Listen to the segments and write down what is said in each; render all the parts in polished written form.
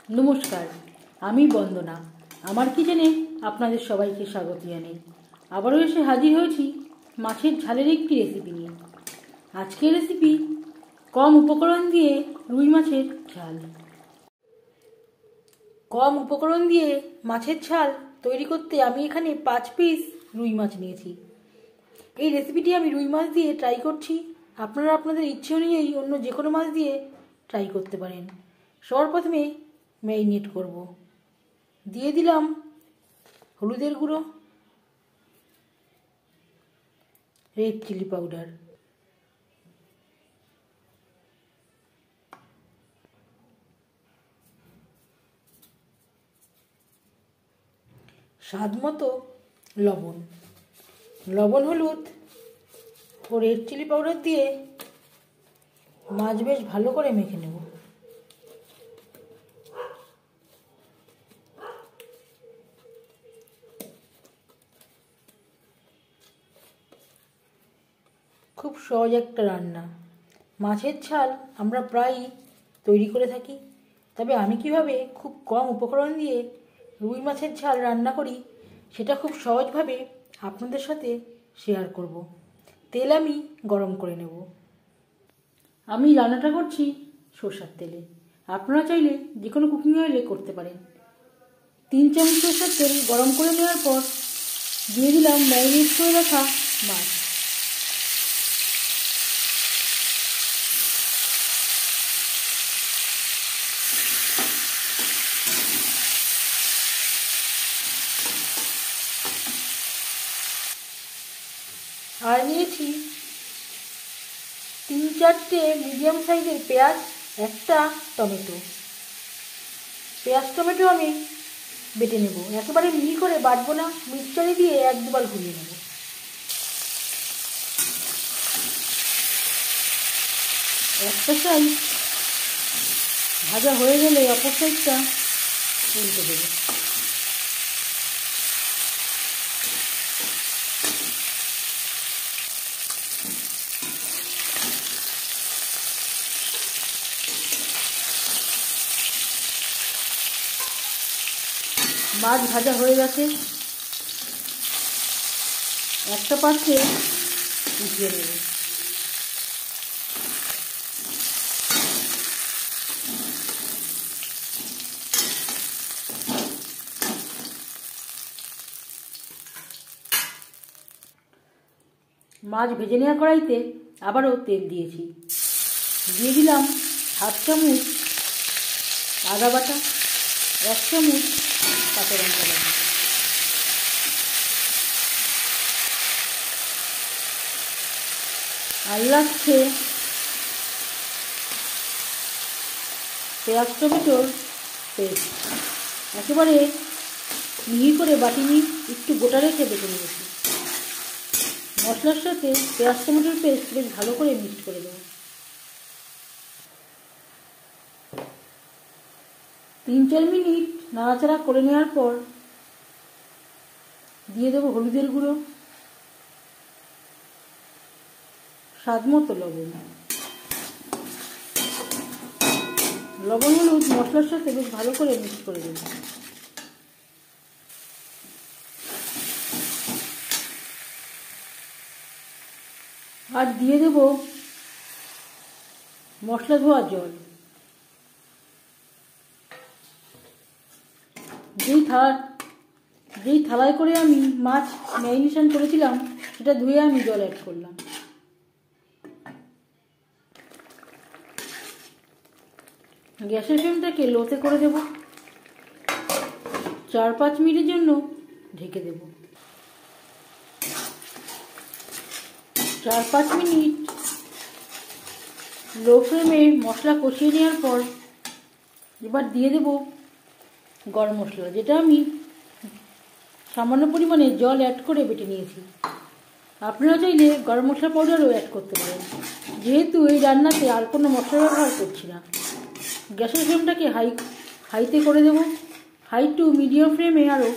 নমস্কার, আমি বন্দনা। আমার কিচেনে আপনাদের সবাইকে স্বাগত জানাই। আবারও এসে হাজির হয়েছি মাছের ঝালের একটি রেসিপি নিয়ে। আজকের রেসিপি কম উপকরণ দিয়ে রুই মাছের ঝাল। কম উপকরণ দিয়ে মাছের ঝাল তৈরি করতে আমি এখানে 5 পিস রুই মাছ নিয়েছি। এই রেসিপিটি আমি রুই মাছ দিয়ে ট্রাই করছি। আপনারা আপনাদের ইচ্ছে অনুযায়ী অন্য যে কোনো মাছ দিয়ে ট্রাই করতে পারেন। সবার প্রথমে ম্যারিনেট করব। দিয়ে দিলাম হলুদের গুঁড়ো, রেড চিলি পাউডার, স্বাদ মতো লবণ, হলুদ ও রেড চিলি পাউডার দিয়ে মাছ বেশ ভালো করে মেখে নেব। খুব সহজ একটা রান্না। মাছের ঝাল আমরা প্রায়ই তৈরি করে থাকি, তবে আমি কিভাবে খুব কম উপকরণ দিয়ে রুই মাছের ঝাল রান্না করি সেটা খুব সহজভাবে আপনাদের সাথে শেয়ার করব। তেল আমি গরম করে নেব। আমি রান্নাটা করছি সরষের তেলে। আপনারা চাইলে যে কোনো কুকিং অয়েলে করতে পারেন। 3 চামচ সরষের তেল গরম করে নেওয়ার পর দিয়ে দিলাম ম্যারিনেট করে রাখা মাছ। আর নিয়েছি 3-4টে মিডিয়াম সাইজের পেঁয়াজ, একটা টমেটো। পেঁয়াজ টমেটো আমি বেটে নেব। একেবারে মিহি করে বাটবো না, মিক্সচারে দিয়ে 1-2 বার ঘুরিয়ে নেব। একটা সাইড ভাজা হয়ে গেলে অপর সাইডটা উল্টে দেবো। মাছ ভাজা হয়ে গেছে, একটা পাত্রে উঠিয়ে নেব। মাছ ভেজে নেওয়া কড়াইতে আবারও তেল দিয়েছি। দিয়ে দিলাম 1/2 চামচ আদা বাটা, 1 চামচ কাঁচা লঙ্কা বাটা, আর লাগছে পেঁয়াজ টমেটোর পেস্ট। একেবারে মিহি করে বাটিনি, একটু গোটা রেখে বেটে নিয়েছি। মশলার সাথে পেঁয়াজ টমেটোর পেস্ট বেশ ভালো করে মিক্সড করে দেবো। 3-4 মিনিট নাড়াচাড়া করে নেওয়ার পর দিয়ে দেবো হলুদের গুঁড়ো, স্বাদ মতো লবণ। লবণ হলুদ মশলার সাথে বেশ ভালো করে মিক্স করে দেবো। আর দিয়ে দেব মশলা ধোয়া জল। যেই থালায় করে আমি মাছ ম্যারিনেশন করেছিলাম সেটা ধুয়ে আমি জল অ্যাড করলাম। গ্যাসের ফ্লেমটাকে লোতে করে দেব। 4-5 মিনিটের জন্য ঢেকে দেব। 4-5 মিনিট লো ফ্লেমে মশলা কষিয়ে নেওয়ার পর এবার দিয়ে দেব গরম মশলা, যেটা আমি সামান্য পরিমাণে জল অ্যাড করে বেটে নিয়েছি। আপনারা চাইলে গরম মশলা পাউডারও অ্যাড করতে পারেন। যেহেতু এই রান্নাতে আর কোনো মশলা ব্যবহার করছি না, গ্যাসের ফ্লেমটাকে হাইতে করে দেব। হাই টু মিডিয়াম ফ্লেমে আরও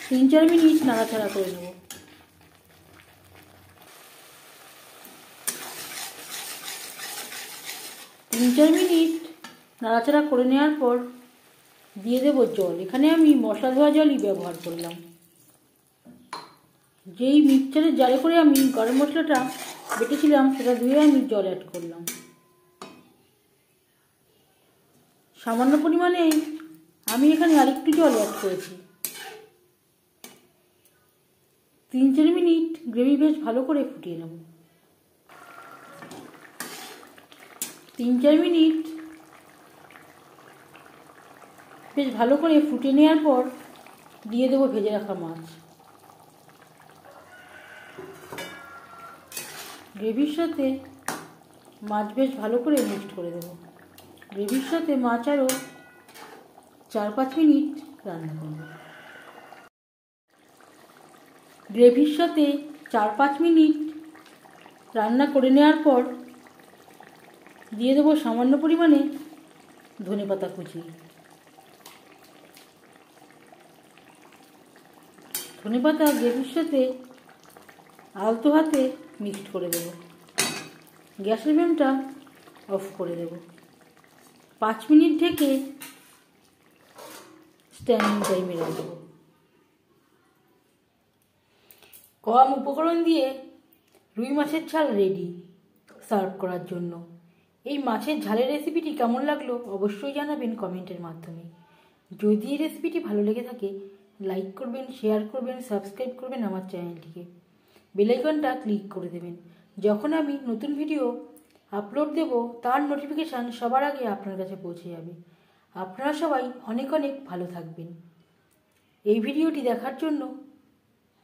3-4 মিনিট নাড়াচাড়া করে নেব। 3-4 মিনিট নাড়াচাড়া করে নেওয়ার পর দিয়ে দেবো জল। এখানে আমি মশলা ধোয়া জলই ব্যবহার করলাম। যেই মিক্সচারের জারে করে আমি গরম মশলাটা বেটেছিলাম সেটা ধুয়ে আমি জল অ্যাড করলাম। সামান্য পরিমাণে আমি এখানে আরেকটু জল অ্যাড করেছি। 3-4 মিনিট গ্রেভি বেশ ভালো করে ফুটিয়ে নেব। 3-4 মিনিট বেশ ভালো করে ফুটিয়ে নেওয়ার পর দিয়ে দেবো ভেজে রাখা মাছ। গ্রেভির সাথে মাছ বেশ ভালো করে মিক্সড করে দেবো। গ্রেভির সাথে মাছ আরও 4-5 মিনিট রান্না করব। গ্রেভির সাথে 4-5 মিনিট রান্না করে নেওয়ার পর দিয়ে দেবো সামান্য পরিমাণে ধনেপাতা কুচি। ধনেপাতা গ্রেভির সাথে আলতো হাতে মিক্সড করে দেবো। গ্যাসের ফ্লেমটা অফ করে দেব। 5 মিনিট ঢেকে স্ট্যান্ডিং টাইমে রাখব। কম উপকরণ দিয়ে রুই মাছের ঝাল রেডি সার্ভ করার জন্য। এই মাছের ঝালের রেসিপিটি কেমন লাগলো অবশ্যই জানাবেন কমেন্টের মাধ্যমে। যদি এই রেসিপিটি ভালো লেগে থাকে লাইক করবেন, শেয়ার করবেন, সাবস্ক্রাইব করবেন আমার চ্যানেলটিকে। বেল আইকনটা ক্লিক করে দেবেন। যখন আমি নতুন ভিডিও আপলোড দেব তার নোটিফিকেশান সবার আগে আপনার কাছে পৌঁছে যাবে। আপনারা সবাই অনেক অনেক ভালো থাকবেন। এই ভিডিওটি দেখার জন্য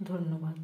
ধন্যবাদ।